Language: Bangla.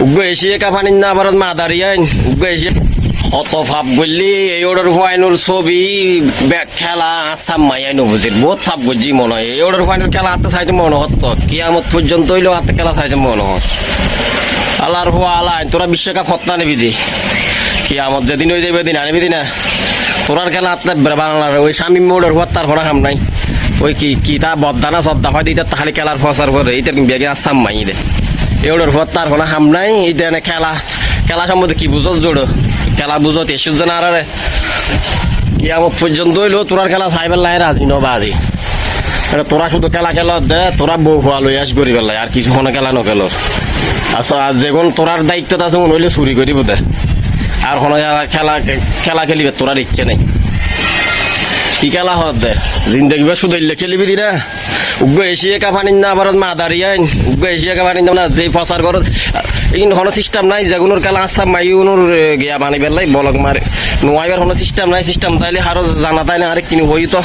উগ্র এসিয়ে কাফানি না আবার মাদারিয়ান উগ্র এসিয়ে অত ভাব বললি এই অর্ডার ফাইনুর ছবি খেলা আসাম মাইয়াই নবুজির বহুত ভাব বুঝছি মনে হয় এই অর্ডার ফাইনুর খেলা হাতে চাইতে মনে হতো কিয়ামত পর্যন্ত হইলেও হাতে খেলা চাইতে মনে হত আল্লাহর হুয়া আল্লাহ তোরা বিশ্বকাপ হত্যা নিবি দি কিয়ামত যেদিন হয়ে যাবে দিন আনিবি না তোরার খেলা হাতে বাংলার ওই স্বামী মোড়ের হুয়া তার কোনো হাম নাই ওই কি তা বদানা সদ্দা হয় দিতে তাহলে খেলার ফসার করে এইটা বেগে আসাম মাই দে এওড়ের হুয়া তার কোনো হাম নাই এই দেনে খেলা সম্বন্ধে কি বুঝল জোড়ো খেলা বুঝতে এসেছে না আরে কিয়ামত পর্যন্ত হইলো তোরার খেলা চাইবার লাই রাজি নবাদি তোরা শুধু খেলা দে তোরা বউ খোয়া লই আস করি পেলাই আর কিছু কোনো খেলা নখেল আচ্ছা যেগুন তোরার দায়িত্ব আছে মনে হইলে চুরি করি বোধে আর কোনো খেলা খেলিবে তোরার ইচ্ছে নেই কি খেলা হত দে জিন্দগি বা শুধু খেলিবি না উগ্র এসিয়ে কাফানি না আবার মাদারিয়ান উগ্র এসিয়ে কাফানি না যে প্রচার করত এই কোনো সিস্টেম নাই যেগুলোর খেলা আসাম মাইউনোর গিয়া বানি পেলাই বলক মারে নোয়াইবার কোনো সিস্টেম নাই সিস্টেম তাইলে আরো জানা তাইলে আরেক কিনে হই তো